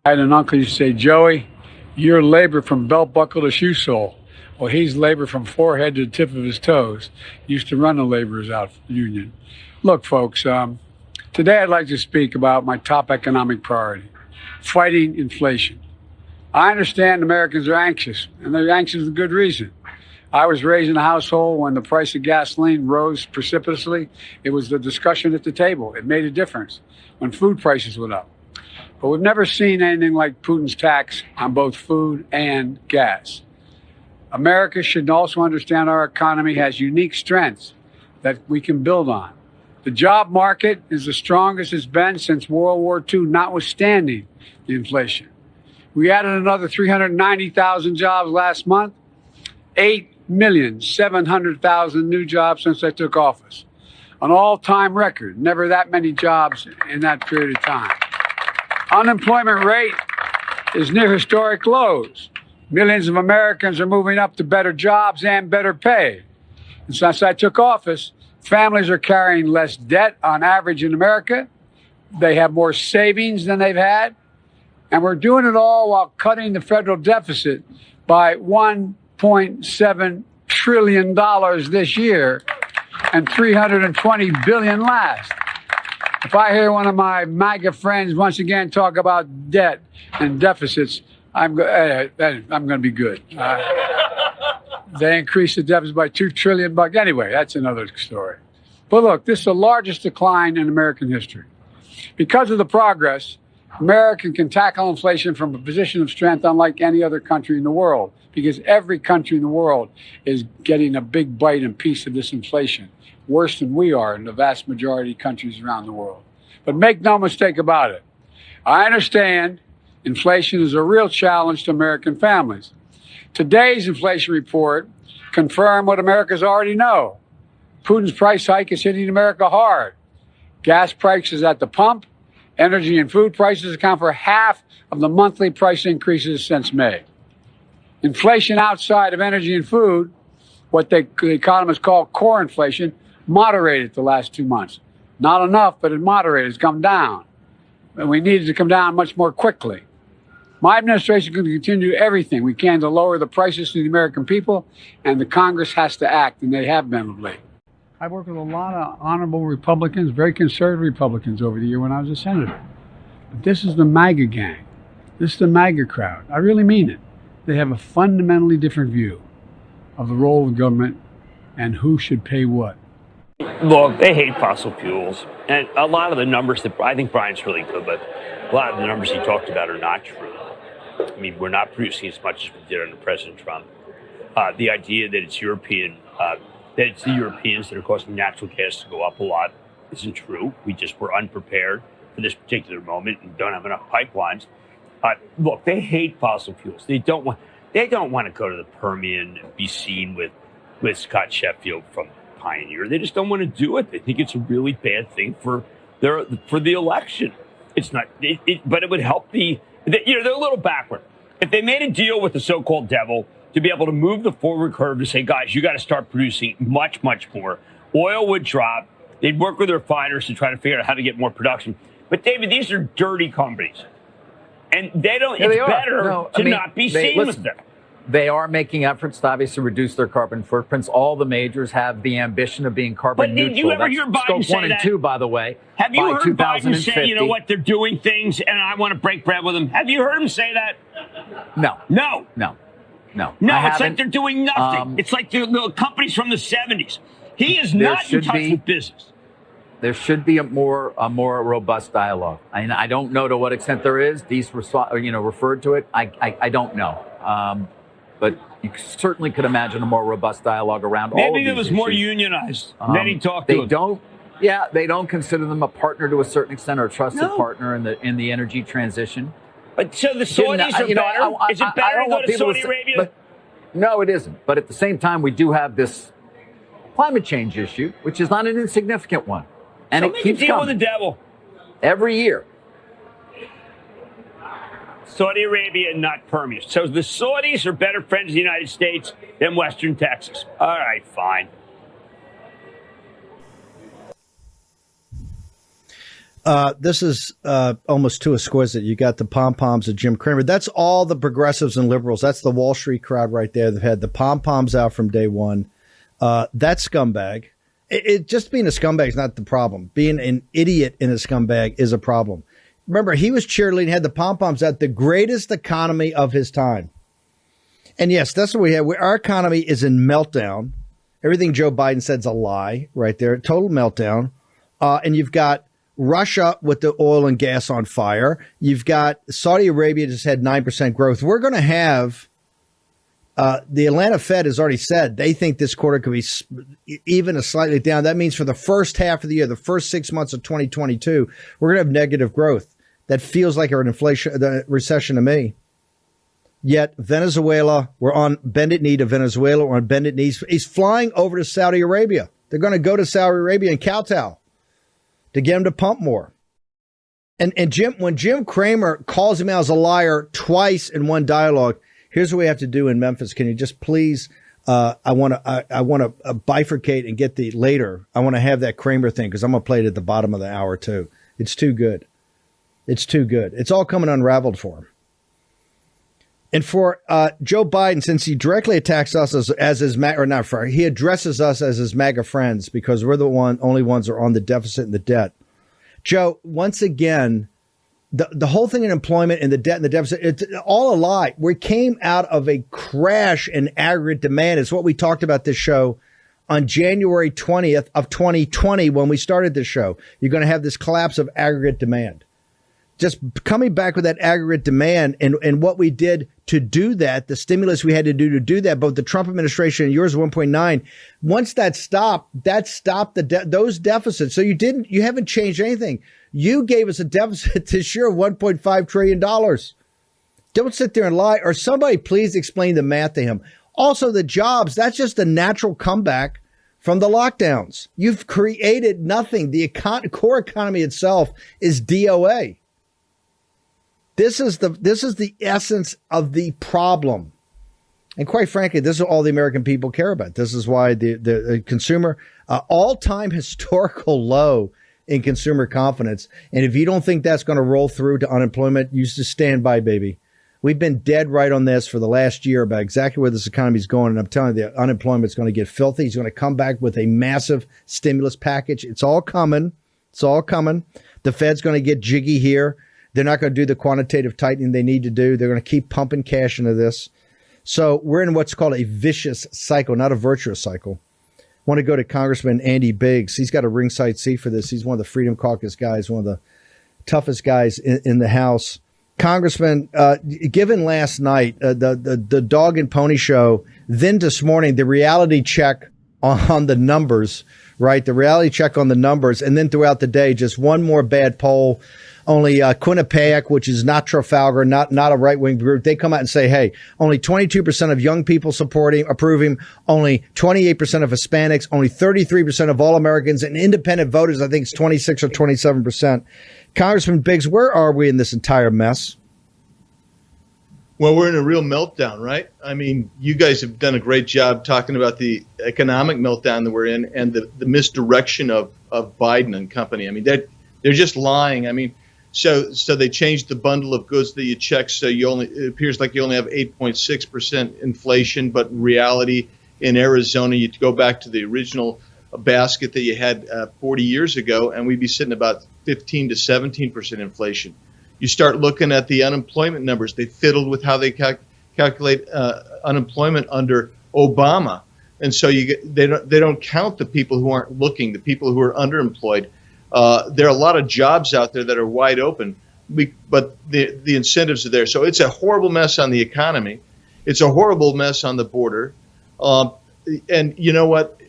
I had an uncle who used to say, Joey, you're labor from belt buckle to shoe sole. Well, he's labor from forehead to the tip of his toes. He used to run the laborers out union. Look, folks, today I'd like to speak about my top economic priority, fighting inflation. I understand Americans are anxious, and they're anxious for good reason. I was raised in a household when the price of gasoline rose precipitously. It was the discussion at the table. It made a difference when food prices went up. But we've never seen anything like Putin's tax on both food and gas. America should also understand our economy has unique strengths that we can build on. The job market is the strongest it's been since World War II, notwithstanding the inflation. We added another 390,000 jobs last month, 8,700,000 new jobs since I took office. An all-time record, never that many jobs in that period of time. Unemployment rate is near historic lows. Millions of Americans are moving up to better jobs and better pay. And since I took office, families are carrying less debt on average in America. They have more savings than they've had. And we're doing it all while cutting the federal deficit by $1.7 trillion this year and $320 billion last. If I hear one of my MAGA friends once again talk about debt and deficits, I'm going to be good. They increased the deficit by $2 trillion. Anyway, that's another story. But look, this is the largest decline in American history. Because of the progress, America can tackle inflation from a position of strength unlike any other country in the world, because every country in the world is getting a big bite and piece of this inflation, worse than we are in the vast majority of countries around the world. But make no mistake about it. I understand inflation is a real challenge to American families. Today's inflation report confirmed what Americans already know. Putin's price hike is hitting America hard. Gas prices at the pump, energy and food prices account for half of the monthly price increases since May. Inflation outside of energy and food, what the economists call core inflation, moderated the last 2 months. Not enough, but it moderated. It's come down. And we need it to come down much more quickly. My administration is going to continue everything we can to lower the prices to the American people, and the Congress has to act, and they have been of late. I worked with a lot of honorable Republicans, very conservative Republicans over the year when I was a senator. But this is the MAGA gang. This is the MAGA crowd. I really mean it. They have a fundamentally different view of the role of government and who should pay what. Look, they hate fossil fuels. And a lot of the numbers that I think Brian's really good, but a lot of the numbers he talked about are not true. I mean, we're not producing as much as we did under President Trump. The idea that it's European, that it's the Europeans that are causing natural gas to go up a lot isn't true. We just were unprepared for this particular moment and don't have enough pipelines. Look, they hate fossil fuels. They don't want to go to the Permian and be seen with Scott Sheffield from Pioneer. They just don't want to do it. They think it's a really bad thing for the election. It's not, but it would help they're a little backward. If they made a deal with the so-called devil to be able to move the forward curve to say, guys, you got to start producing much, much more. Oil would drop. They'd work with their refiners to try to figure out how to get more production. But David, these are dirty companies. And they don't, yeah, it's better not be seen with them. They are making efforts to obviously reduce their carbon footprints. All the majors have the ambition of being carbon neutral. But did you ever hear Biden say 1 and 2, by the way. Have you heard Biden say, you know what, they're doing things and I want to break bread with them? Have you heard him say that? No. No. No. No. No, it's like they're doing nothing. It's like the companies from the 70s. He is not in touch with business. There should be a more robust dialogue. I don't know to what extent there is. These referred to it. I don't know. But you certainly could imagine a more robust dialogue around all of these Maybe it was issues. more unionized. Then he talked to them. They don't consider them a partner to a certain extent or a trusted partner in the energy transition. But so the Saudis are better? Is it better to go to Saudi Arabia? No, it isn't. But at the same time, we do have this climate change issue, which is not an insignificant one. And it keeps deal coming. with the devil. Every year. Saudi Arabia, not Permian. So the Saudis are better friends of the United States than Western Texas. All right, fine. This is almost too exquisite. You got the pom-poms of Jim Cramer. That's all the progressives and liberals. That's the Wall Street crowd right there. They've had the pom-poms out from day one. That scumbag. Just being a scumbag is not the problem. Being an idiot in a scumbag is a problem. Remember, he was cheerleading, had the pom-poms out, the greatest economy of his time. And yes, that's what we have. Our economy is in meltdown. Everything Joe Biden said is a lie right there. Total meltdown. And you've got Russia with the oil and gas on fire. You've got Saudi Arabia just had 9% growth. We're going to have the Atlanta Fed has already said they think this quarter could be even a slightly down. That means for the first half of the year, the first 6 months of 2022, we're going to have negative growth. That feels like an recession to me. Yet Venezuela, we're on bended knee to Venezuela. We're on bended knees. He's flying over to Saudi Arabia. They're going to go to Saudi Arabia and kowtow to get him to pump more. And when Jim Cramer calls him out as a liar twice in one dialogue, here's what we have to do in Memphis. Can you just please? I want to bifurcate and get the later. I want to have that Cramer thing because I'm gonna play it at the bottom of the hour too. It's too good. It's too good. It's all coming unraveled for him. And for Joe Biden, since he directly attacks us as his he addresses us as his MAGA friends because we're the only ones that are on the deficit and the debt. Joe, once again, the whole thing in employment and the debt and the deficit, it's all a lie. We came out of a crash in aggregate demand. It's what we talked about this show on January 20th of 2020 when we started this show. You're going to have this collapse of aggregate demand. Just coming back with that aggregate demand and what we did to do that, the stimulus we had to do that, both the Trump administration and yours 1.9, once that stopped those deficits. So you haven't changed anything. You gave us a deficit this year of $1.5 trillion. Don't sit there and lie, or somebody please explain the math to him. Also, the jobs, that's just a natural comeback from the lockdowns. You've created nothing. The core economy itself is DOA. This is the essence of the problem. And quite frankly, this is all the American people care about. This is why the consumer, all-time historical low in consumer confidence. And if you don't think that's going to roll through to unemployment, you just stand by, baby. We've been dead right on this for the last year about exactly where this economy is going. And I'm telling you, the unemployment is going to get filthy. He's going to come back with a massive stimulus package. It's all coming. It's all coming. The Fed's going to get jiggy here. They're not going to do the quantitative tightening they need to do. They're going to keep pumping cash into this. So we're in what's called a vicious cycle, not a virtuous cycle. I want to go to Congressman Andy Biggs. He's got a ringside seat for this. He's one of the Freedom Caucus guys, one of the toughest guys in the House. Congressman, given last night, the dog and pony show, then this morning, the reality check on the numbers, right? The reality check on the numbers. And then throughout the day, just one more bad poll. Only Quinnipiac, which is not Trafalgar, not a right-wing group, they come out and say, hey, only 22% of young people approve him, only 28% of Hispanics, only 33% of all Americans, and independent voters, I think it's 26 or 27%. Congressman Biggs, where are we in this entire mess? Well, we're in a real meltdown, right? I mean, you guys have done a great job talking about the economic meltdown that we're in and the misdirection of Biden and company. I mean, they're just lying. I mean, so they changed the bundle of goods that you check. So it appears like you only have 8.6% inflation, but in reality, in Arizona, you go back to the original basket that you had 40 years ago, and we'd be sitting about 15 to 17% inflation. You start looking at the unemployment numbers. They fiddled with how they calculate unemployment under Obama, and so they don't count the people who aren't looking, the people who are underemployed. There are a lot of jobs out there that are wide open, but the incentives are there. So it's a horrible mess on the economy. It's a horrible mess on the border. And you know what?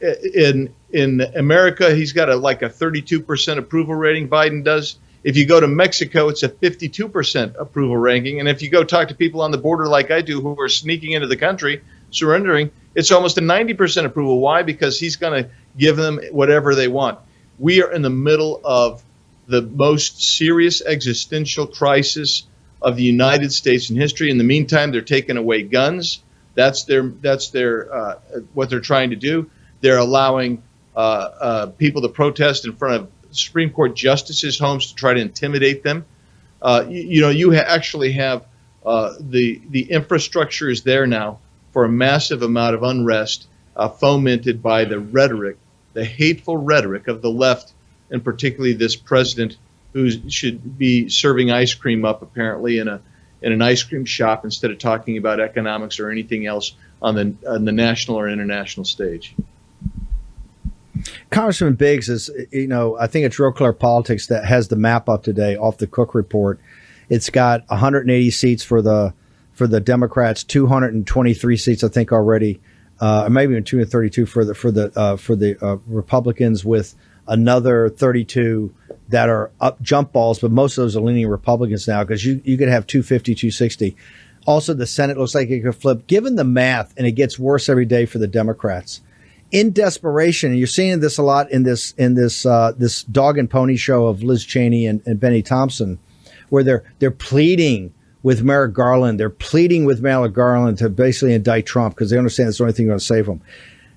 In America, he's got like a 32% approval rating, Biden does. If you go to Mexico, it's a 52% approval ranking. And if you go talk to people on the border like I do who are sneaking into the country, surrendering, it's almost a 90% approval. Why? Because he's going to give them whatever they want. We are in the middle of the most serious existential crisis of the United States in history. In the meantime, they're taking away guns. That's their what they're trying to do. They're allowing people to protest in front of Supreme Court justices' homes to try to intimidate them. You actually have the infrastructure is there now for a massive amount of unrest fomented by the rhetoric, the hateful rhetoric of the left, and particularly this president who should be serving ice cream up apparently in an ice cream shop instead of talking about economics or anything else on the national or international stage. Congressman Biggs is, I think it's Real Clear Politics that has the map up today off the Cook report. It's got 180 seats for the Democrats, 223 seats, I think, already, or maybe even 232 for the Republicans, with another 32 that are up jump balls, but most of those are leaning Republicans now, because you could have 250, 260. Also, the Senate looks like it could flip. Given the math, and it gets worse every day for the Democrats, in desperation, and you're seeing this a lot in this dog and pony show of Liz Cheney and Benny Thompson, where they're pleading with Merrick Garland, they're pleading with Merrick Garland to basically indict Trump because they understand it's the only thing going to save them.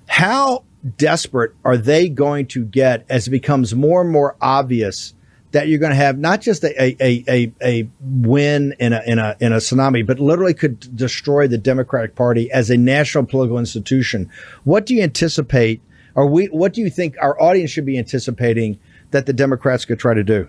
How desperate are they going to get as it becomes more and more obvious that you're going to have not just a win in a tsunami, but literally could destroy the Democratic Party as a national political institution? What do you anticipate, or what do you think our audience should be anticipating that the Democrats could try to do?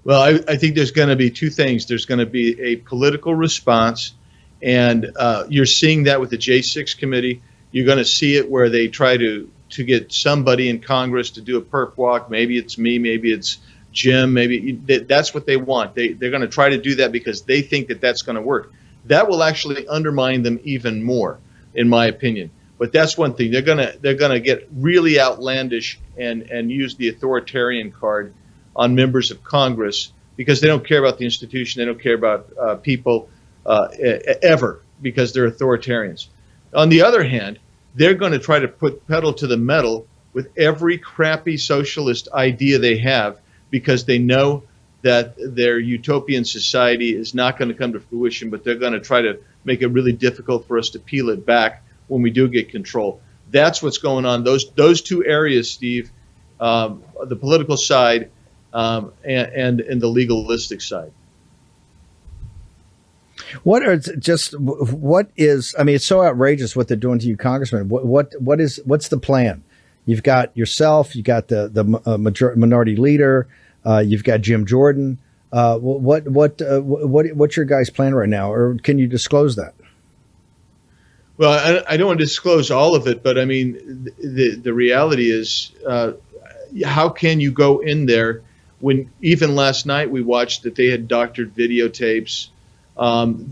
Well, I think there's going to be two things. There's going to be a political response, and you're seeing that with the J6 committee. You're going to see it where they try to get somebody in Congress to do a perp walk. Maybe it's me, maybe it's Jim, maybe that's what they want. They're going to try to do that because they think that that's going to work. That will actually undermine them even more, in my opinion. But that's one thing. They're going to get really outlandish and use the authoritarian card on members of Congress because they don't care about the institution. They don't care about people ever because they're authoritarians. On the other hand, they're going to try to put pedal to the metal with every crappy socialist idea they have because they know that their utopian society is not going to come to fruition, but they're going to try to make it really difficult for us to peel it back when we do get control. That's what's going on. Those two areas, Steve, the political side and the legalistic side. What's so outrageous what they're doing to you, Congressman. What's the plan? You've got yourself, you got the minority leader, you've got Jim Jordan. What's your guys' plan right now, or can you disclose that? Well, I don't want to disclose all of it, but I mean, the reality is, how can you go in there when even last night we watched that they had doctored videotapes.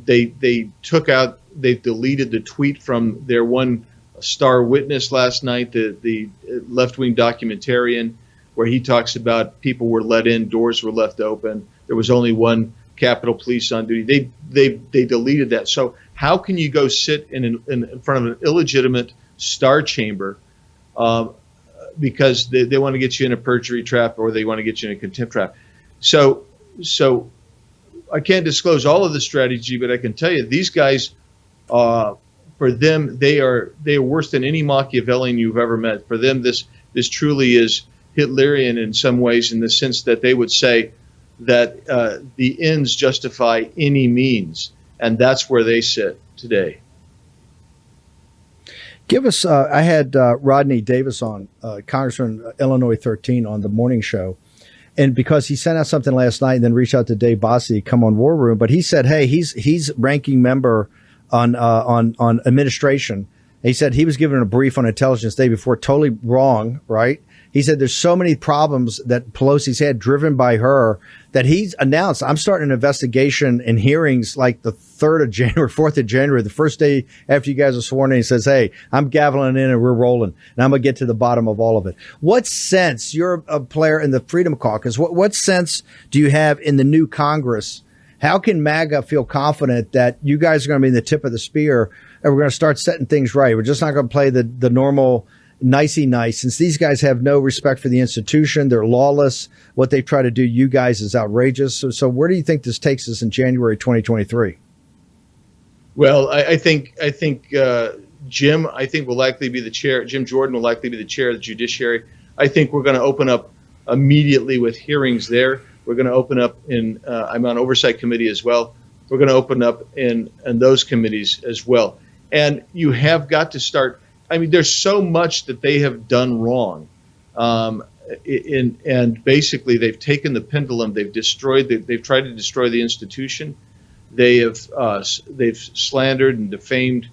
They deleted the tweet from their one star witness last night, the left-wing documentarian, where he talks about people were let in, doors were left open. There was only one Capitol Police on duty. They deleted that. So how can you go sit in front of an illegitimate star chamber because they want to get you in a perjury trap or they want to get you in a contempt trap? So I can't disclose all of the strategy, but I can tell you these guys, for them, they are worse than any Machiavellian you've ever met. For them, this truly is Hitlerian in some ways, in the sense that they would say that the ends justify any means, and that's where they sit today. Give us. I had Rodney Davis on, Congressman Illinois 13, on the morning show. And because he sent out something last night and then reached out to Dave Bossie, come on War Room, but he said, hey, he's ranking member on administration. He said he was given a brief on Intelligence Day before, totally wrong, right? He said there's so many problems that Pelosi's had driven by her that he's announced, I'm starting an investigation and hearings like the 3rd of January, 4th of January, the first day after you guys are sworn in. He says, hey, I'm gaveling in and we're rolling, and I'm going to get to the bottom of all of it. What sense, you're a player in the Freedom Caucus, what sense do you have in the new Congress? How can MAGA feel confident that you guys are going to be in the tip of the spear and we're going to start setting things right? We're just not going to play the normal nicey nice, since these guys have no respect for the institution. They're lawless. What they try to do, you guys, is outrageous. So where do you think this takes us in January 2023? Well, I think Jim will likely be the chair. Jim Jordan will likely be the chair of the judiciary. I think we're going to open up immediately with hearings there. We're going to open up I'm on oversight committee as well. We're going to open up in those committees as well. And you have got to start. I mean, there's so much that they have done wrong. And basically, they've taken the pendulum. They've tried to destroy the institution. They've slandered and defamed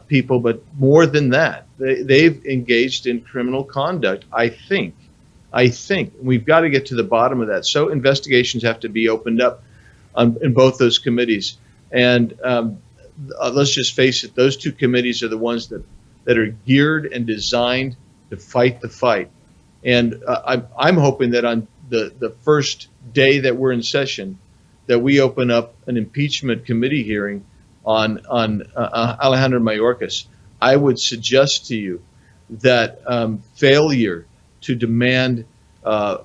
people. But more than that, they've engaged in criminal conduct. I think we've got to get to the bottom of that. So investigations have to be opened up in both those committees. And let's just face it, those two committees are the ones that are geared and designed to fight the fight. And I'm hoping that on the first day that we're in session, that we open up an impeachment committee hearing on Alejandro Mayorkas. I would suggest to you that failure to demand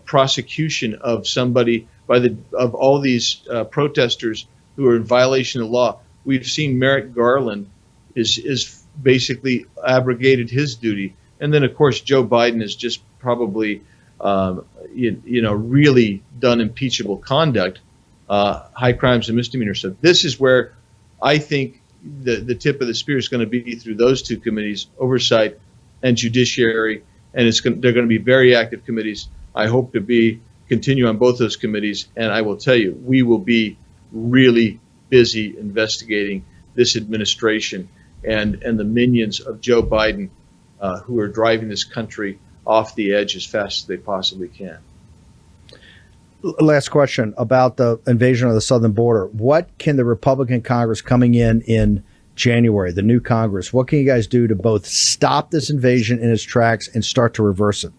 prosecution of somebody of all these protesters who are in violation of law. We've seen Merrick Garland is basically abrogated his duty, and then of course Joe Biden has just probably really done impeachable conduct, high crimes and misdemeanors. So this is where I think the tip of the spear is going to be through those two committees, oversight and judiciary, and they're going to be very active committees. I hope to continue on both those committees, and I will tell you, we will be really busy investigating this administration and the minions of Joe Biden who are driving this country off the edge as fast as they possibly can. Last question about the invasion of the southern border. What can the Republican Congress coming in January, the new Congress, what can you guys do to both stop this invasion in its tracks and start to reverse it?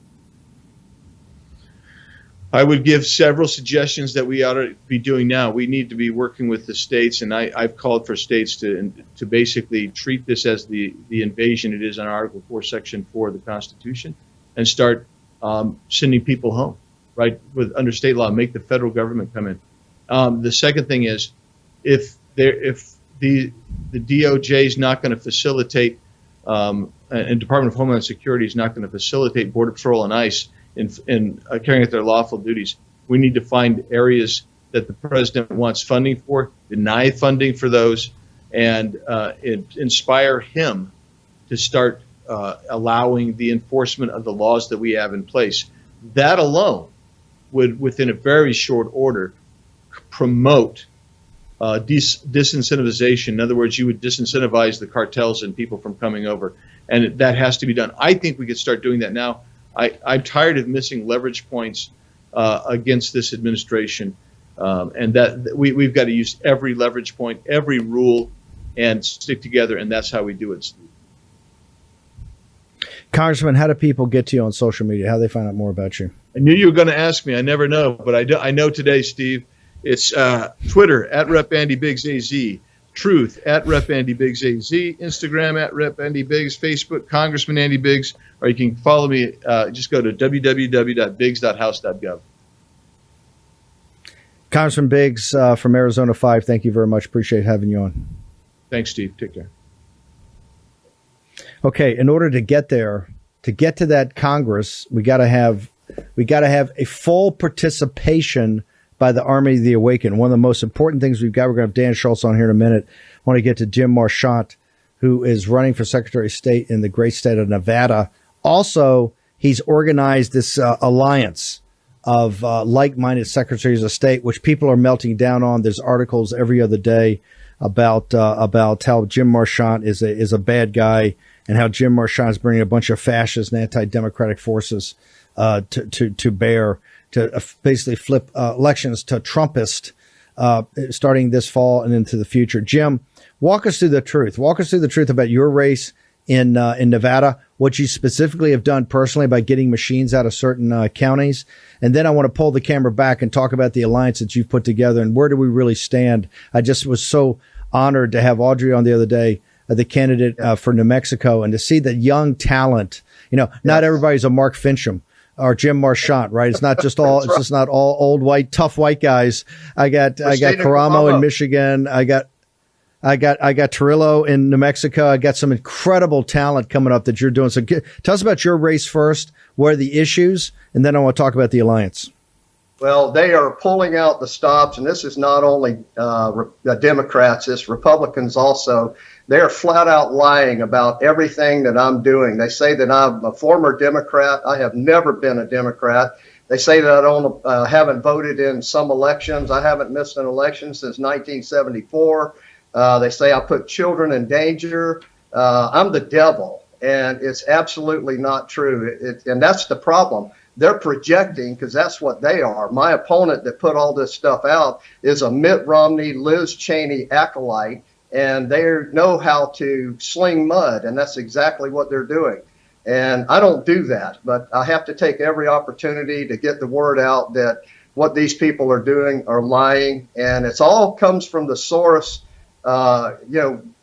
I would give several suggestions that we ought to be doing now. We need to be working with the states, and I've called for states to basically treat this as the invasion it is on Article 4, Section 4 of the Constitution, and start sending people home, right, under state law, make the federal government come in. The second thing is, if the DOJ is not going to facilitate, and Department of Homeland Security is not going to facilitate Border Patrol and ICE in carrying out their lawful duties, we need to find areas that the president wants funding for, deny funding for those, and inspire him to start allowing the enforcement of the laws that we have in place. That alone would, within a very short order, promote disincentivization. In other words, you would disincentivize the cartels and people from coming over, and that has to be done. I think we could start doing that now. I'm tired of missing leverage points against this administration, and that we've got to use every leverage point, every rule, and stick together, and that's how we do it, Steve. Congressman, how do people get to you on social media? How do they find out more about you? I knew you were going to ask me. I never know, but I know today, Steve. It's Twitter @RepAndyBiggsAZ, Truth @RepAndyBiggsAZ, Instagram @RepAndyBiggs, Facebook Congressman Andy Biggs, or you can follow me. Just go to www.biggs.house.gov. Congressman Biggs from Arizona 5, thank you very much. Appreciate having you on. Thanks, Steve. Take care. Okay, in order to get there, to get to that Congress, we got to have a full participation by the Army of the Awakened. One of the most important things we're going to have Dan Schultz on here in a minute. I want to get to Jim Marchant, who is running for Secretary of State in the great state of Nevada. Also, he's organized this alliance of like-minded secretaries of state, which people are melting down on. There's articles every other day about how Jim Marchant is a bad guy, and how Jim Marchant is bringing a bunch of fascist and anti-democratic forces to bear to basically flip elections to Trumpist starting this fall and into the future. Jim, walk us through the truth. Walk us through the truth about your race in Nevada, what you specifically have done personally by getting machines out of certain counties. And then I want to pull the camera back and talk about the alliance that you've put together and where do we really stand. I just was so honored to have Audrey on the other day, the candidate for New Mexico, and to see the young talent. You know, not everybody's a Mark Fincham or Jim Marchant, right? It's not just all. It's just not all old white tough white guys. I got Karamo in Michigan. I got I got Torillo in New Mexico. I got some incredible talent coming up that you're doing. So tell us about your race first. What are the issues? And then I want to talk about the alliance. Well, they are pulling out the stops, and this is not only Democrats, it's Republicans also. They are flat out lying about everything that I'm doing. They say that I'm a former Democrat. I have never been a Democrat. They say that I haven't voted in some elections. I haven't missed an election since 1974. They say I put children in danger. I'm the devil, and it's absolutely not true. And that's the problem. They're projecting, because that's what they are. My opponent that put all this stuff out is a Mitt Romney, Liz Cheney acolyte, and they know how to sling mud, and that's exactly what they're doing. And I don't do that, but I have to take every opportunity to get the word out that what these people are doing are lying, and it's all comes from the source.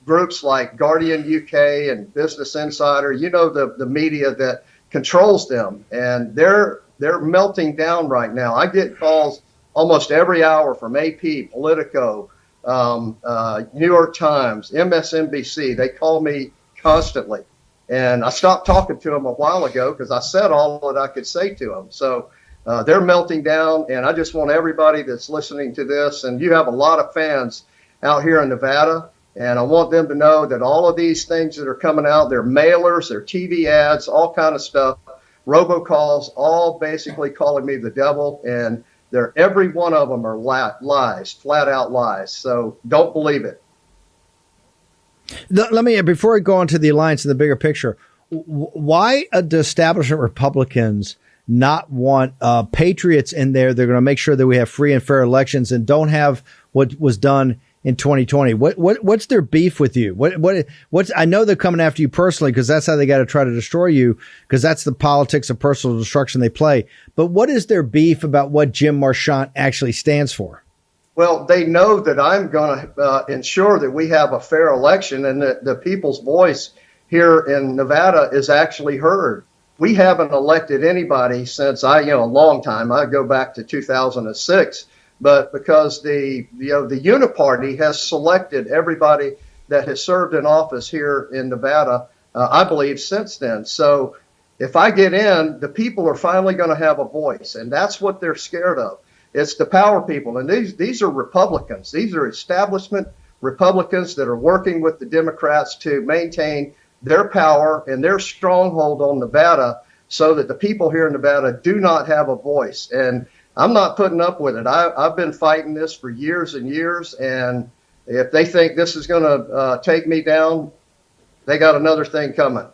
Groups like Guardian UK and Business Insider, the media that controls them, and they're melting down right now. I get calls almost every hour from AP, Politico, New York Times, MSNBC. They call me constantly, and I stopped talking to them a while ago because I said all that I could say to them. So they're melting down, and I just want everybody that's listening to this, and you have a lot of fans out here in Nevada, and I want them to know that all of these things that are coming out, they're mailers, they're TV ads, all kind of stuff, robocalls, all basically calling me the devil, and every one of them are lies, flat out lies. So don't believe it. Let me, before I go on to the alliance and the bigger picture, why do establishment Republicans not want patriots in there? They're going to make sure that we have free and fair elections and don't have what was done in 2020. What's their beef with you? What's I know they're coming after you personally because that's how they got to try to destroy you, because that's the politics of personal destruction they play. But what is their beef about what Jim Marchant actually stands for? Well, they know that I'm going to ensure that we have a fair election and that the people's voice here in Nevada is actually heard. We haven't elected anybody since a long time. I go back to 2006. But because the Uniparty has selected everybody that has served in office here in Nevada, I believe, since then. So if I get in, the people are finally going to have a voice, and that's what they're scared of. It's the power people, and these are Republicans. These are establishment Republicans that are working with the Democrats to maintain their power and their stronghold on Nevada so that the people here in Nevada do not have a voice. And I'm not putting up with it. I've been fighting this for years and years, and if they think this is going to take me down, they got another thing coming.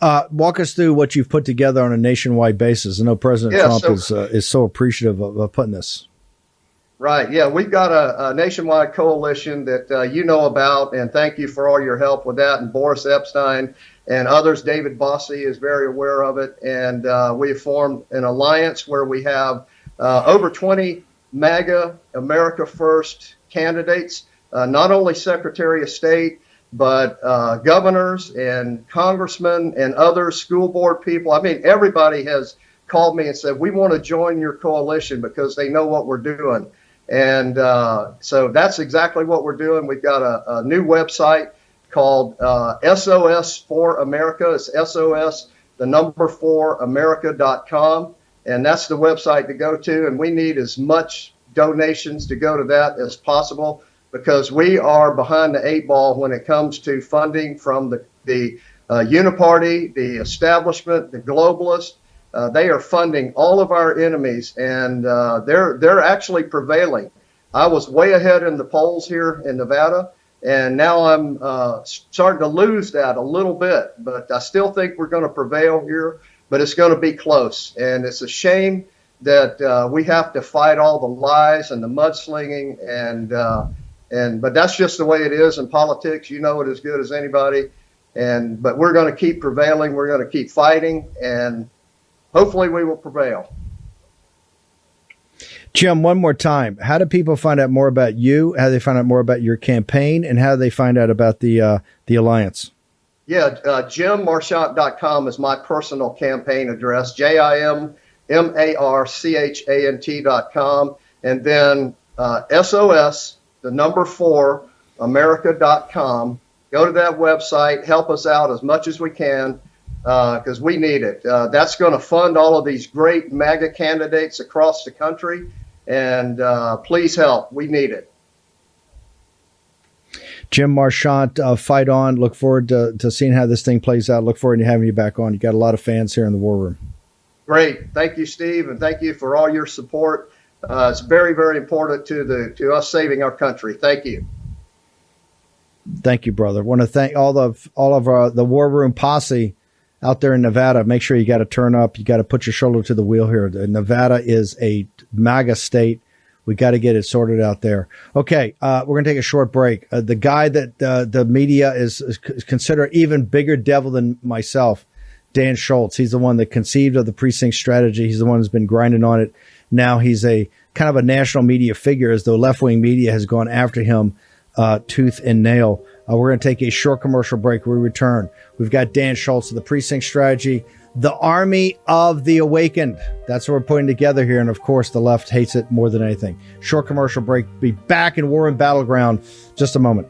Walk us through what you've put together on a nationwide basis. I know President Trump is so appreciative of putting this. Right. Yeah, we've got a nationwide coalition that you know about, and thank you for all your help with that. And Boris Epstein and others, David Bossie is very aware of it. And we have formed an alliance where we have over 20 MAGA, America First candidates, not only Secretary of State, but governors and congressmen and other school board people. I mean, everybody has called me and said, we want to join your coalition because they know what we're doing. And so that's exactly what we're doing. We've got a new website called SOS for America. It's SOS, the number 4 America.com. And that's the website to go to. And we need as much donations to go to that as possible, because we are behind the 8 ball when it comes to funding from the Uniparty, the establishment, the globalists. They are funding all of our enemies, and they're actually prevailing. I was way ahead in the polls here in Nevada, and now I'm starting to lose that a little bit. But I still think we're going to prevail here, but it's going to be close. And it's a shame that we have to fight all the lies and the mudslinging, but that's just the way it is in politics. You know it as good as anybody. But we're going to keep prevailing. We're going to keep fighting, and hopefully we will prevail. Jim, one more time. How do people find out more about you? How do they find out more about your campaign? And how do they find out about the alliance? Yeah, JimMarchant.com is my personal campaign address, JimMarchant.com. And then SOS, the number 4, America.com. Go to that website, help us out as much as we can, because we need it. That's going to fund all of these great MAGA candidates across the country, and please help. We need it. Jim Marchant, fight on. Look forward to seeing how this thing plays out. Look forward to having you back on. You got a lot of fans here in the War Room. Great. Thank you, Steve, and thank you for all your support. It's very, very important to us saving our country. Thank you. Thank you, brother. Want to thank all of the War Room posse out there in Nevada. Make sure you got to turn up. You got to put your shoulder to the wheel here. Nevada is a MAGA state. We got to get it sorted out there. Okay, we're going to take a short break. The guy that the media is considered even bigger devil than myself, Dan Schultz. He's the one that conceived of the precinct strategy. He's the one who's been grinding on it. Now he's a kind of a national media figure, as though left-wing media has gone after him tooth and nail. We're going to take a short commercial break. We return. We've got Dan Schultz of the precinct strategy, the Army of the Awakened. That's what we're putting together here. And of course, the left hates it more than anything. Short commercial break. Be back in War and Battleground. Just a moment.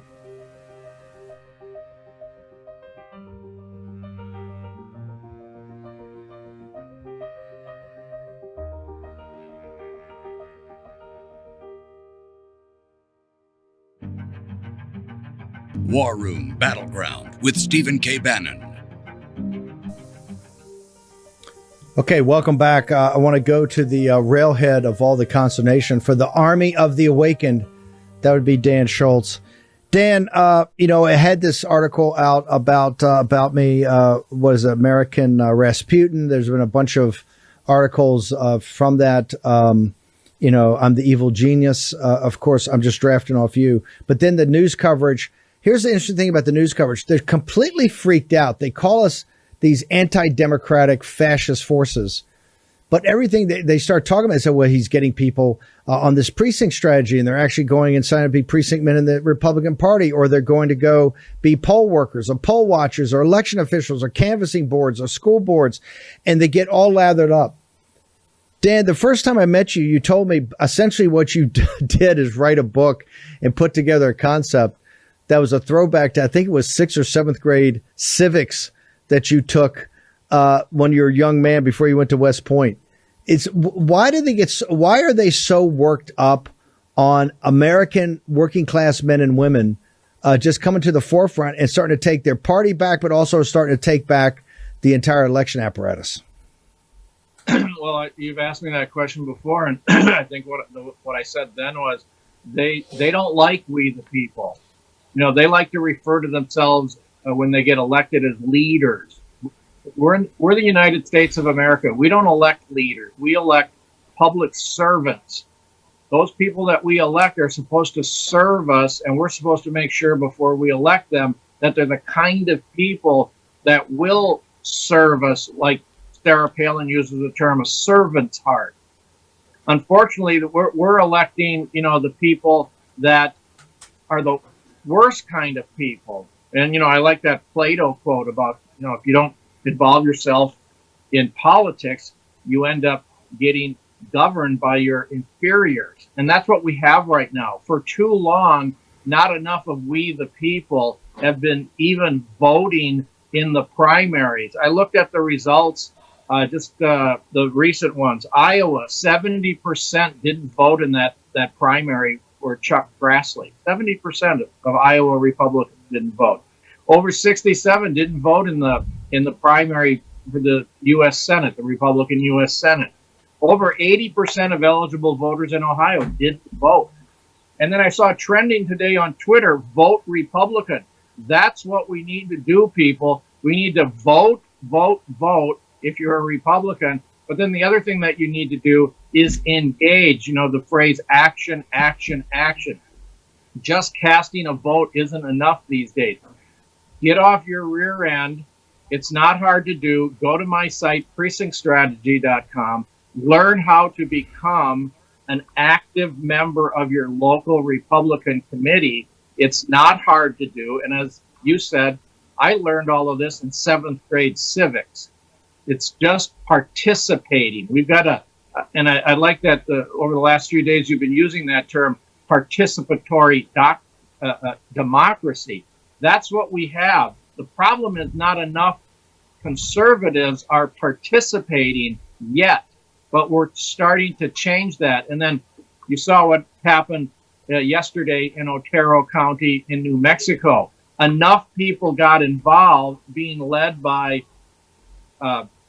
War Room Battleground with Stephen K. Bannon. Okay, welcome back. I want to go to the railhead of all the consternation for the Army of the Awakened. That would be Dan Schultz. Dan, I had this article out about me. What is it, American Rasputin? There's been a bunch of articles from that. I'm the evil genius. Of course, I'm just drafting off you. But then the news coverage. Here's the interesting thing about the news coverage. They're completely freaked out. They call us these anti-democratic fascist forces. But everything they start talking about, they say, well, he's getting people on this precinct strategy, and they're actually going and signing to be precinct men in the Republican Party, or they're going to go be poll workers or poll watchers or election officials or canvassing boards or school boards, and they get all lathered up. Dan, the first time I met you, you told me essentially what you did is write a book and put together a concept that was a throwback to, I think it was 6th or 7th grade civics that you took when you were a young man before you went to West Point. Why are they so worked up on American working class men and women just coming to the forefront and starting to take their party back, but also starting to take back the entire election apparatus? Well, you've asked me that question before, and I think what I said then was they don't like we the people. They like to refer to themselves when they get elected as leaders. We're the United States of America. We don't elect leaders. We elect public servants. Those people that we elect are supposed to serve us, and we're supposed to make sure before we elect them that they're the kind of people that will serve us, like Sarah Palin uses the term, a servant's heart. Unfortunately, we're electing, the people that are the worst kind of people. And, I like that Plato quote about, if you don't involve yourself in politics, you end up getting governed by your inferiors. And that's what we have right now. For too long, not enough of we the people have been even voting in the primaries. I looked at the results, the recent ones. Iowa, 70% didn't vote in that primary for Chuck Grassley. 70% of Iowa Republicans didn't vote. Over 67 didn't vote in the primary for the U.S. Senate, the Republican U.S. Senate. Over 80% of eligible voters in Ohio didn't vote. And then I saw trending today on Twitter, vote Republican. That's what we need to do, people. We need to vote, vote, vote if you're a Republican. But then the other thing that you need to do is engage, the phrase action, action, action. Just casting a vote isn't enough these days. Get off your rear end. It's not hard to do. Go to my site, precinctstrategy.com. Learn how to become an active member of your local Republican committee. It's not hard to do. And as you said, I learned all of this in 7th grade civics. It's just participating. We've got to, and I like that over the last few days you've been using that term, participatory democracy. That's what we have. The problem is not enough conservatives are participating yet, but we're starting to change that. And then you saw what happened yesterday in Otero County in New Mexico. Enough people got involved, being led by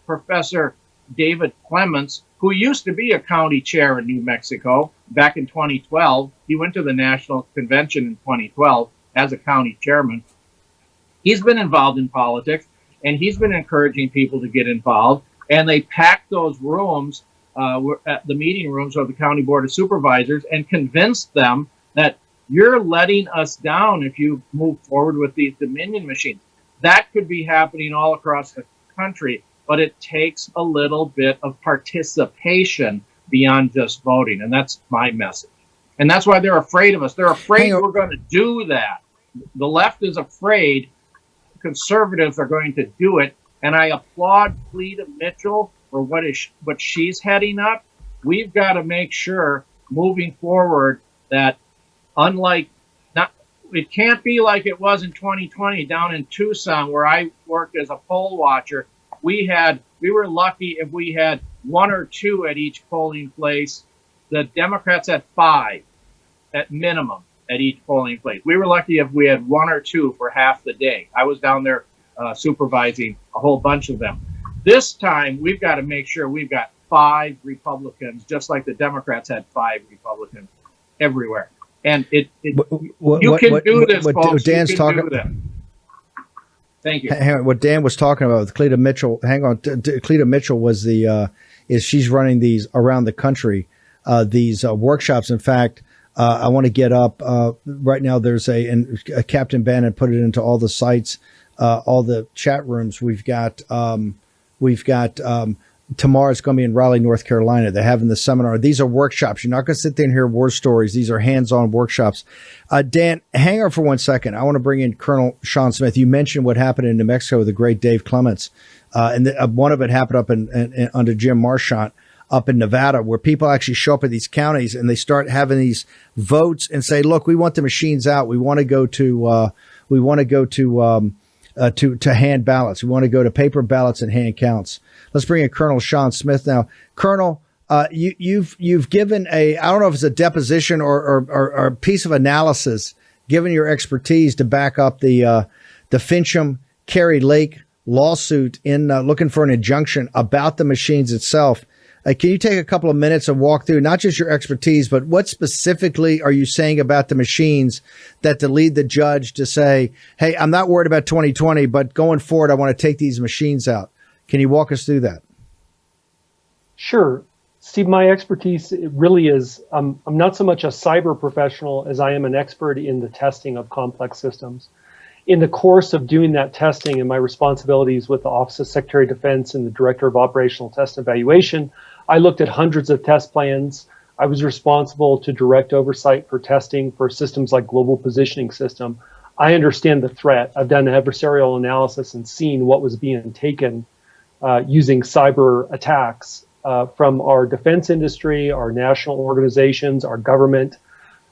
Professor David Clements, who used to be a county chair in New Mexico back in 2012. He went to the National Convention in 2012 as a county chairman. He's been involved in politics, and he's been encouraging people to get involved. And they packed those rooms, at the meeting rooms of the County Board of Supervisors, and convinced them that you're letting us down if you move forward with these Dominion machines. That could be happening all across the country, but it takes a little bit of participation beyond just voting. And that's my message. And that's why they're afraid of us. They're afraid we're going to do that. The left is afraid conservatives are going to do it. And I applaud Cleta Mitchell for what she's heading up. We've got to make sure moving forward that it can't be like it was in 2020 down in Tucson, where I worked as a poll watcher. We were lucky if we had one or two at each polling place. The Democrats had 5 at minimum at each polling place. We were lucky if we had 1 or 2 for half the day. I was down there supervising a whole bunch of them. This time, we've got to make sure we've got 5 Republicans, just like the Democrats had 5 Republicans everywhere. And you can do this, folks. Dan's you can talking, do this. Thank you. Hang on, what Dan was talking about with Cleta Mitchell. Hang on, Cleta Mitchell was she's running these around the country, these workshops. In fact, I want to get up right now. There's and Captain Bannon put it into all the sites, all the chat rooms. We've got tomorrow it's going to be in Raleigh, North Carolina. They're having the seminar. These are workshops. You're not going to sit there and hear war stories. These are hands-on workshops. Dan, hang on for 1 second. I want to bring in Colonel Shawn Smith. You mentioned what happened in New Mexico with the great Dave Clements. And one of it happened up under Jim Marchant up in Nevada, where people actually show up at these counties and they start having these votes and say, look, we want the machines out. We want to go to hand ballots. We want to go to paper ballots and hand counts. Let's bring in Colonel Shawn Smith now. Colonel, you've given I don't know if it's a deposition or a piece of analysis, given your expertise to back up the Fincham Kerry Lake lawsuit in looking for an injunction about the machines itself. Can you take a couple of minutes and walk through not just your expertise, but what specifically are you saying about the machines that to lead the judge to say, hey, I'm not worried about 2020, but going forward, I want to take these machines out. Can you walk us through that? Sure. Steve, my expertise really is, I'm not so much a cyber professional as I am an expert in the testing of complex systems. In the course of doing that testing and my responsibilities with the Office of Secretary of Defense and the Director of Operational Test and Evaluation, I looked at hundreds of test plans. I was responsible to direct oversight for testing for systems like Global Positioning System. I understand the threat. I've done adversarial analysis and seen what was being taken using cyber attacks from our defense industry, our national organizations, our government,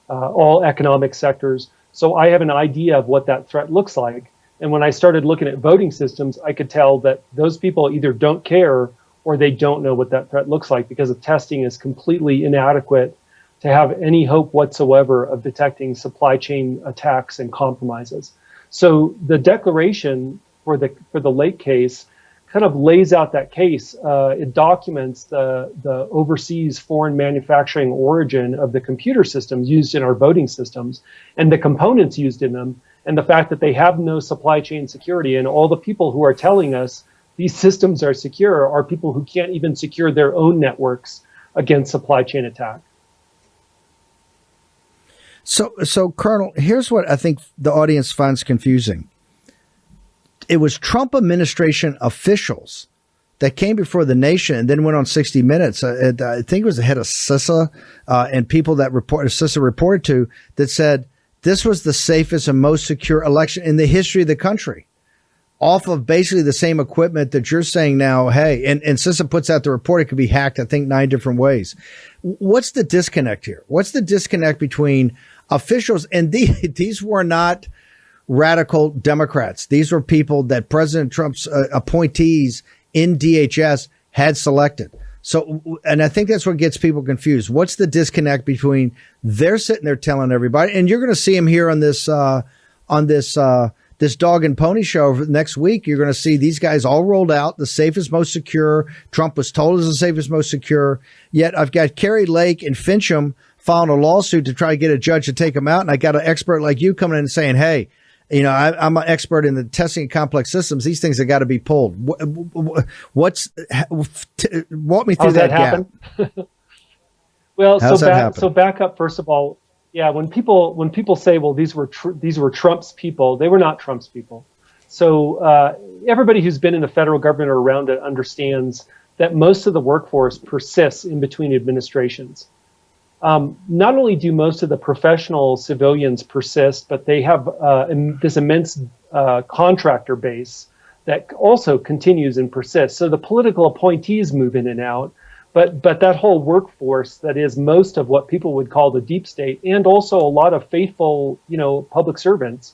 all economic sectors. So I have an idea of what that threat looks like. And when I started looking at voting systems, I could tell that those people either don't care or they don't know what that threat looks like, because the testing is completely inadequate to have any hope whatsoever of detecting supply chain attacks and compromises. So the declaration for the Lake case kind of lays out that case. It documents the overseas foreign manufacturing origin of the computer systems used in our voting systems and the components used in them, and the fact that they have no supply chain security. And all the people who are telling us these systems are secure are people who can't even secure their own networks against supply chain attack. So Colonel, here's what I think the audience finds confusing. It was Trump administration officials that came before the nation and then went on 60 Minutes. I think it was the head of CISA and people that CISA reported to that said this was the safest and most secure election in the history of the country, off of basically the same equipment that you're saying now. Hey, and CISA puts out the report. It could be hacked, I think, 9 different ways. What's the disconnect here? What's the disconnect between officials, and these were not radical Democrats. These were people that President Trump's appointees in DHS had selected. So, and I think that's what gets people confused. What's the disconnect between they're sitting there telling everybody, and you're going to see them here on this this dog and pony show next week. You're going to see these guys all rolled out, the safest, most secure. Trump was told is the safest, most secure. Yet I've got Kerry Lake and Fincham filing a lawsuit to try to get a judge to take them out. And I got an expert like you coming in and saying, hey, you know, I'm an expert in the testing of complex systems. These things have got to be pulled. Walk me through that gap. Well, so back up first of all. Yeah, when people say, well, these were Trump's people, they were not Trump's people. So everybody who's been in the federal government or around it understands that most of the workforce persists in between administrations. Not only do most of the professional civilians persist, but they have this immense contractor base that also continues and persists. So the political appointees move in and out, but that whole workforce that is most of what people would call the deep state, and also a lot of faithful, public servants,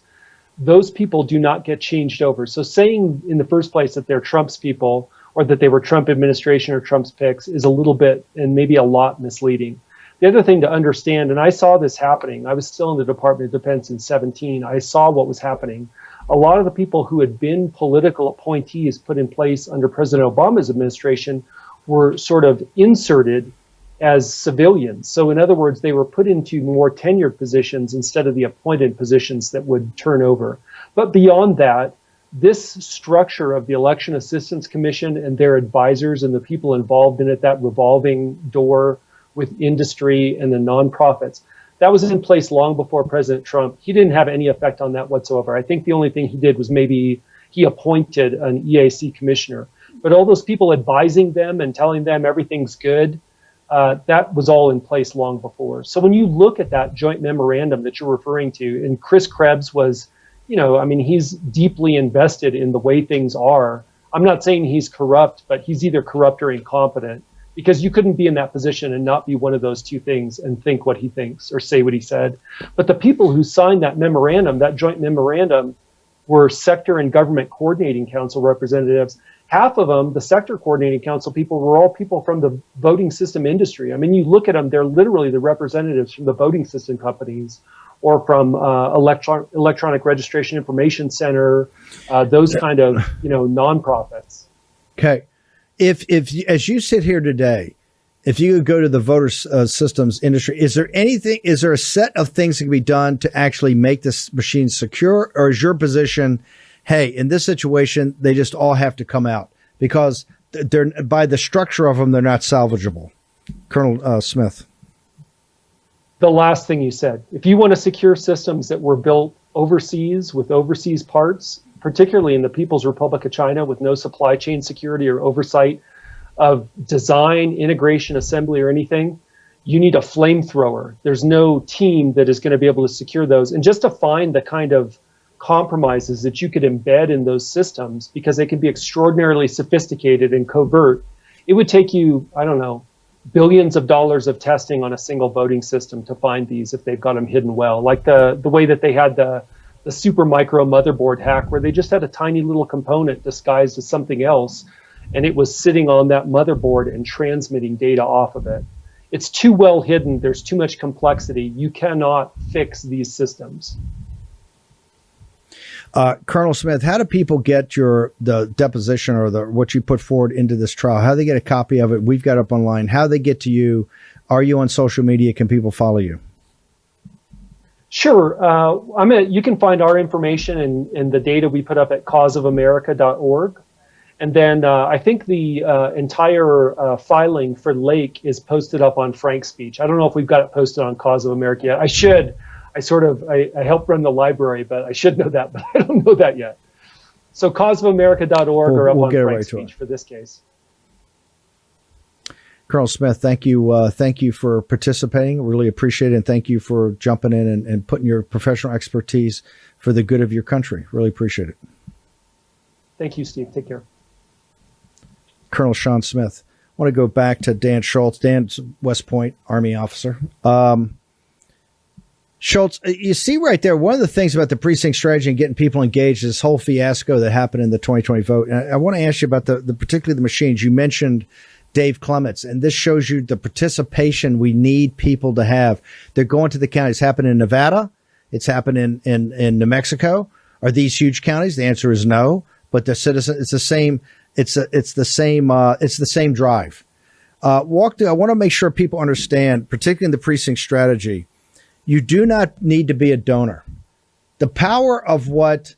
those people do not get changed over. So saying in the first place that they're Trump's people or that they were Trump administration or Trump's picks is a little bit and maybe a lot misleading. The other thing to understand, and I saw this happening, I was still in the Department of Defense in 2017. I saw what was happening. A lot of the people who had been political appointees put in place under President Obama's administration were sort of inserted as civilians. So in other words, they were put into more tenured positions instead of the appointed positions that would turn over. But beyond that, this structure of the Election Assistance Commission and their advisors and the people involved in it, that revolving door with industry and the nonprofits, that was in place long before President Trump. He didn't have any effect on that whatsoever. I think the only thing he did was maybe he appointed an EAC commissioner. But all those people advising them and telling them everything's good, that was all in place long before. So when you look at that joint memorandum that you're referring to, and Chris Krebs was, he's deeply invested in the way things are. I'm not saying he's corrupt, but he's either corrupt or incompetent, because you couldn't be in that position and not be one of those two things and think what he thinks or say what he said. But the people who signed that memorandum, that joint memorandum, were sector and government coordinating council representatives. Half of them, the sector coordinating council people, were all people from the voting system industry. I mean, you look at them, they're literally the representatives from the voting system companies or from electronic registration information center, those kind of, nonprofits. Okay. If as you sit here today, if you could go to the voter systems industry, is there a set of things that can be done to actually make this machine secure? Or is your position, hey, in this situation, they just all have to come out because they're by the structure of them, they're not salvageable? Colonel Smith. The last thing you said, if you want to secure systems that were built overseas with overseas parts, particularly in the People's Republic of China with no supply chain security or oversight of design, integration, assembly, or anything, you need a flamethrower. There's no team that is going to be able to secure those. And just to find the kind of compromises that you could embed in those systems, because they can be extraordinarily sophisticated and covert, it would take you, billions of dollars of testing on a single voting system to find these if they've got them hidden well. Like the way that they had the super micro motherboard hack, where they just had a tiny little component disguised as something else, and it was sitting on that motherboard and transmitting data off of it. It's too well hidden. There's too much complexity. You cannot fix these systems. Colonel Smith, how do people get the deposition or what you put forward into this trial? How do they get a copy of it? We've got it up online. How do they get to you? Are you on social media? Can people follow you? Sure. You can find our information and the data we put up at causeofamerica.org. And then I think the entire filing for Lake is posted up on Frank's Speech. I don't know if we've got it posted on Cause of America yet. I should. I help run the library, but I should know that, but I don't know that yet. So causeofamerica.org or up on Frank's Speech for this case. Colonel Smith, thank you. Thank you for participating. Really appreciate it. And thank you for jumping in and putting your professional expertise for the good of your country. Really appreciate it. Thank you, Steve. Take care. Colonel Shawn Smith. I want to go back to Dan Schultz. Dan's West Point Army officer. Schultz, you see right there, one of the things about the precinct strategy and getting people engaged, this whole fiasco that happened in the 2020 vote. And I want to ask you about the particularly the machines. You mentioned Dave Clements, and this shows you the participation we need people to have. They're going to the counties. It's happened in Nevada. It's happened in New Mexico. Are these huge counties? The answer is no. But the citizen, it's the same. It's the same drive. I want to make sure people understand, particularly in the precinct strategy. You do not need to be a donor. The power of what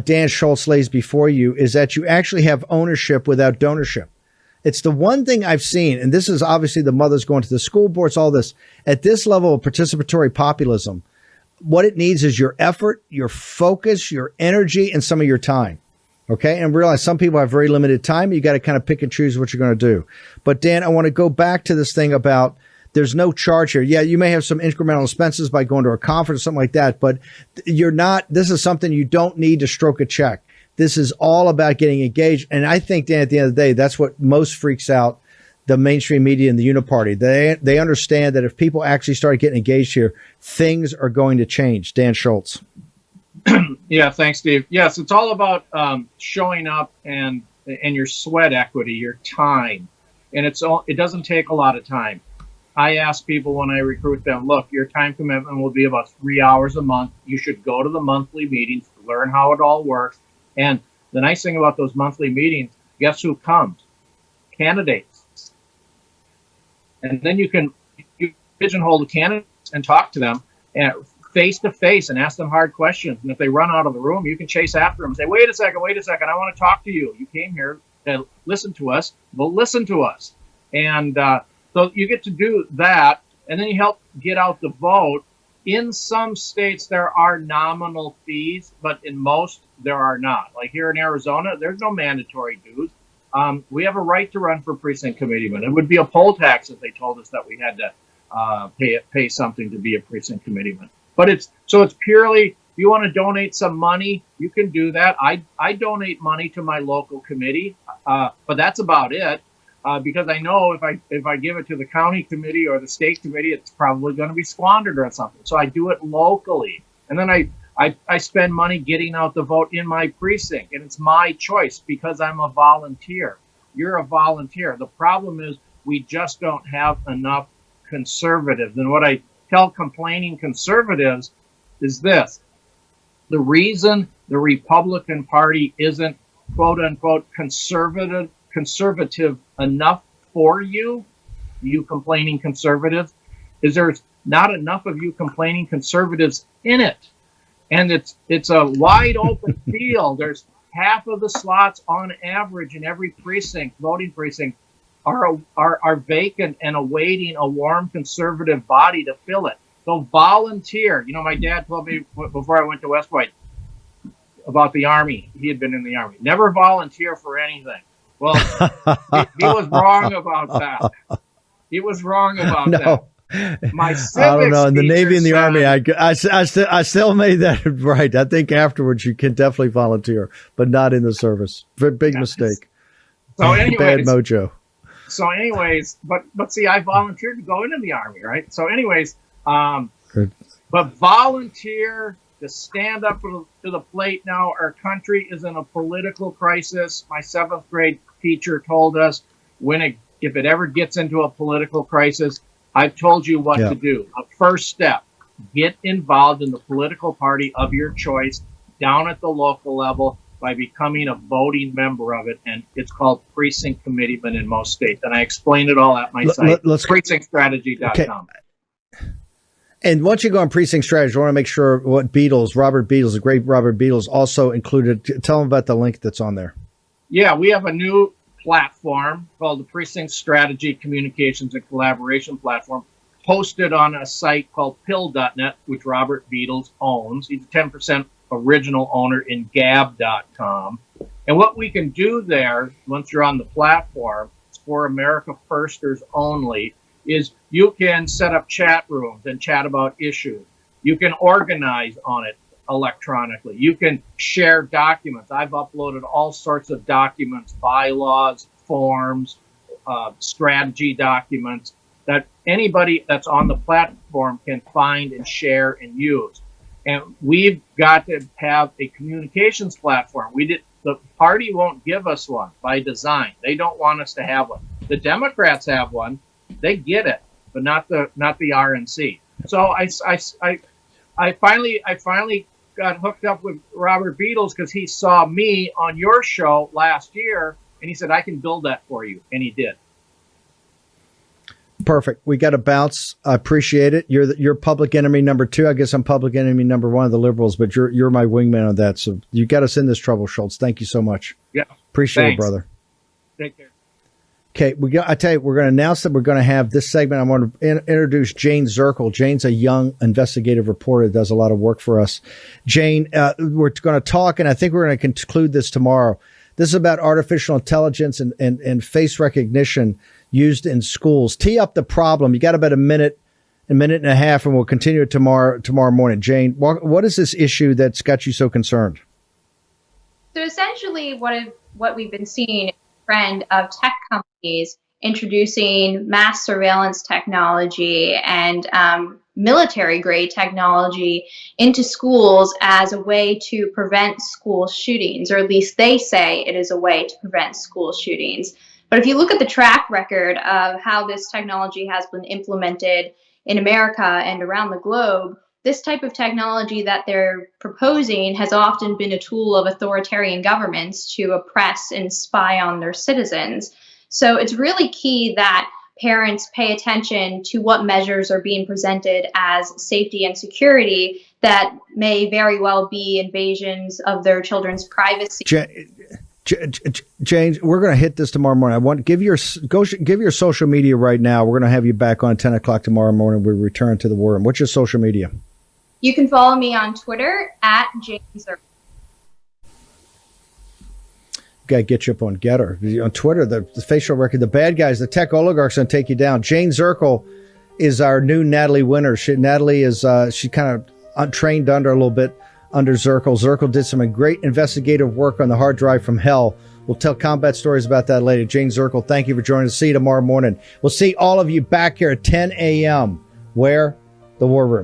Dan Schultz lays before you is that you actually have ownership without donorship. It's the one thing I've seen, and this is obviously the mothers going to the school boards, all this. At this level of participatory populism, what it needs is your effort, your focus, your energy, and some of your time. Okay? And realize some people have very limited time. You got to kind of pick and choose what you're going to do. But Dan, I want to go back to this thing about there's no charge here. Yeah, you may have some incremental expenses by going to a conference or something like that, but this is something you don't need to stroke a check. This is all about getting engaged. And I think, Dan, at the end of the day, that's what most freaks out the mainstream media and the uniparty. They understand that if people actually start getting engaged here, things are going to change. Dan Schultz. Yeah, thanks, Steve. Yes, it's all about showing up and your sweat equity, your time. And it doesn't take a lot of time. I ask people when I recruit them, look, your time commitment will be about 3 hours a month. You should go to the monthly meetings, learn how it all works. And the nice thing about those monthly meetings, guess who comes? Candidates. And then you pigeonhole the candidates and talk to them and face to face and ask them hard questions. And if they run out of the room, you can chase after them and say, wait a second, I want to talk to you. You came here to listen to us. Well, listen to us. And so you get to do that, and then you help get out the vote. In some states, there are nominal fees, but in most, there are not. Like here in Arizona, there's no mandatory dues. We have a right to run for precinct committeeman. It would be a poll tax if they told us that we had to pay something to be a precinct committeeman. But it's purely, if you want to donate some money, you can do that. I donate money to my local committee, but that's about it. Because I know if I give it to the county committee or the state committee, it's probably going to be squandered on something. So I do it locally. And then I spend money getting out the vote in my precinct. And it's my choice because I'm a volunteer. You're a volunteer. The problem is we just don't have enough conservatives. And what I tell complaining conservatives is this. The reason the Republican Party isn't, quote unquote, conservative enough for you complaining conservatives, is there's not enough of you complaining conservatives in it. And it's a wide open field. There's half of the slots on average in every precinct, voting precinct, are vacant and awaiting a warm conservative body to fill it. So volunteer. My dad told me before I went to West Point about the Army. He had been in the Army. Never volunteer for anything. Well, he was wrong about that. He was wrong about that. My civics I don't know. In the Navy and the said, Army, I still made that right. I think afterwards you can definitely volunteer, but not in the service. Big mistake. So anyways, bad mojo. So anyways, but see, I volunteered to go into the Army, right? So anyways, but volunteer to stand up to the plate now. Our country is in a political crisis. My 7th grade teacher told us if it ever gets into a political crisis, I've told you what to do. A first step, get involved in the political party of your choice down at the local level by becoming a voting member of it. And it's called precinct committeeman in most states. And I explain it all at my site, precinctstrategy.com. Okay. And once you go on precinct strategy, I want to make sure what Robert Beadles, the great Robert Beadles, also included. Tell them about the link that's on there. Yeah, we have a new platform called the Precinct Strategy Communications and Collaboration Platform, hosted on a site called pill.net, which Robert Beadles owns. He's a 10% original owner in gab.com. And what we can do there, once you're on the platform, it's for America Firsters only, is you can set up chat rooms and chat about issues. You can organize on it electronically. You can share documents. I've uploaded all sorts of documents, bylaws, forms, strategy documents. that anybody that's on the platform can find and share and use. And we've got to have a communications platform. The party won't give us one by design. They don't want us to have one. The Democrats have one. They get it, but not the RNC. So I finally got hooked up with Robert Beatles because he saw me on your show last year, and he said, I can build that for you. And he did. Perfect. We got to bounce. I appreciate it. You're public enemy number 2. I guess I'm public enemy number 1 of the liberals, but you're my wingman on that. So you got us in this trouble, Schultz. Thank you so much. Yeah. Appreciate Thanks. it, brother. Take care. Okay, I tell you, we're going to announce that we're going to have this segment. I want to introduce Jayne Zirkle. Jayne's a young investigative reporter that does a lot of work for us. Jayne, we're going to talk, and I think we're going to conclude this tomorrow. This is about artificial intelligence and face recognition used in schools. Tee up the problem. You got about a minute and a half, and we'll continue it tomorrow morning. Jayne, what is this issue that's got you so concerned? So essentially what we've been seeing is a trend of tech companies introducing mass surveillance technology and military-grade technology into schools as a way to prevent school shootings, or at least they say it is a way to prevent school shootings. But if you look at the track record of how this technology has been implemented in America and around the globe, this type of technology that they're proposing has often been a tool of authoritarian governments to oppress and spy on their citizens. So it's really key that parents pay attention to what measures are being presented as safety and security that may very well be invasions of their children's privacy. Jayne, we're going to hit this tomorrow morning. I want give your social media right now. We're going to have you back on 10 o'clock tomorrow morning. We return to the war room. What's your social media? You can follow me on Twitter at Jayne Zirkle. Got to get you up on Getter. On Twitter, the facial record, the bad guys, the tech oligarchs going to take you down. Jayne Zirkle is our new Natalie winner. Natalie is she kind of trained under a little bit under Zirkle. Zirkle did some great investigative work on the hard drive from hell. We'll tell combat stories about that later. Jayne Zirkle, thank you for joining us. See you tomorrow morning. We'll see all of you back here at 10 a.m. Where? The War Room.